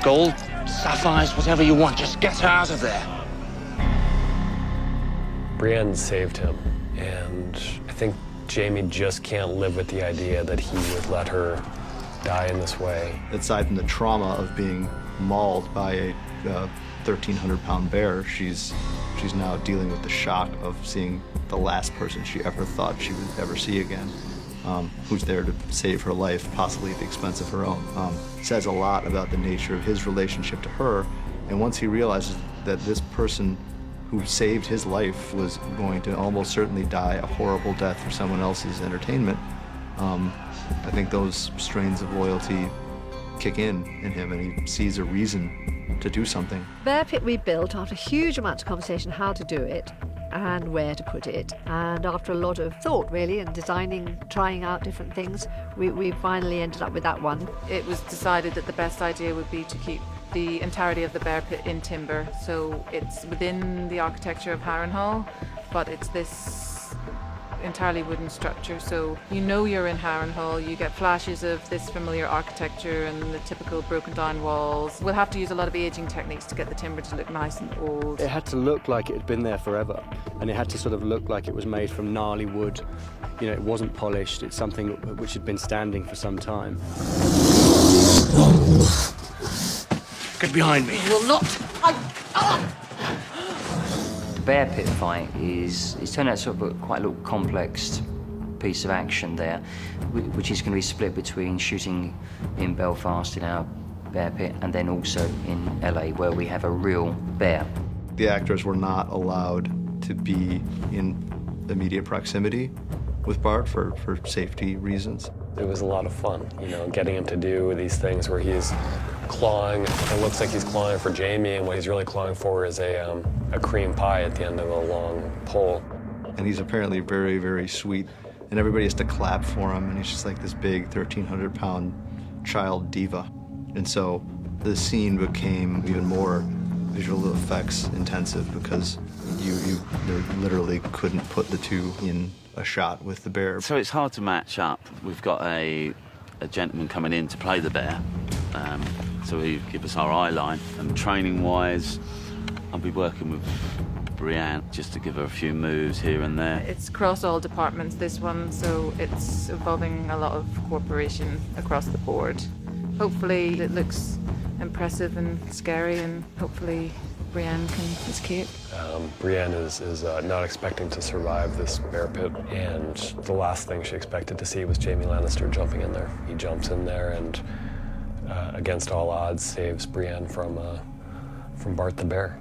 Gold, sapphires, whatever you want, just get her out of there. Brienne saved him, and I think Jaime just can't live with the idea that he would let her die in this way. Aside from the trauma of being mauled by a 1,300-pound bear, she's now dealing with the shock of seeing the last person she ever thought she would ever see again, who's there to save her life, possibly at the expense of her own. Says a lot about the nature of his relationship to her, and once he realizes that this person who saved his life was going to almost certainly die a horrible death for someone else's entertainment, I think those strains of loyalty kick in him, and he sees a reason to do something. Bear pit we built after a huge amount of conversation how to do it and where to put it, and after a lot of thought really and designing, trying out different things, we finally ended up with that one. It was decided that the best idea would be to keep the entirety of the bear pit in timber, so it's within the architecture of Harrenhal, but it's this entirely wooden structure, so you know you're in Harrenhal. You get flashes of this familiar architecture and the typical broken down walls. We'll have to use a lot of aging techniques to get the timber to look nice and old. It had to look like it had been there forever, and it had to sort of look like it was made from gnarly wood. You know, it wasn't polished. It's something which had been standing for some time. Get behind me. Will not. The bear pit fight is turned out sort of quite a little complex piece of action there, which is going to be split between shooting in Belfast in our bear pit and then also in LA where we have a real bear. The actors were not allowed to be in immediate proximity with Bart for safety reasons. It was a lot of fun, you know, getting him to do these things where he's clawing. It looks like he's clawing for Jaime, and what he's really clawing for is a cream pie at the end of a long pole. And he's apparently very, very sweet, and everybody has to clap for him, and he's just like this big 1,300-pound child diva. And so the scene became even more visual effects intensive because you literally couldn't put the two in a shot with the bear. So it's hard to match up. We've got a gentleman coming in to play the bear, so he give us our eye line. And training-wise, I'll be working with Brienne just to give her a few moves here and there. It's across all departments, this one, so it's involving a lot of cooperation across the board. Hopefully it looks impressive and scary, and hopefully Brienne can escape. Brienne is not expecting to survive this bear pit, and the last thing she expected to see was Jaime Lannister jumping in there. He jumps in there and, against all odds, saves Brienne from Bart the bear.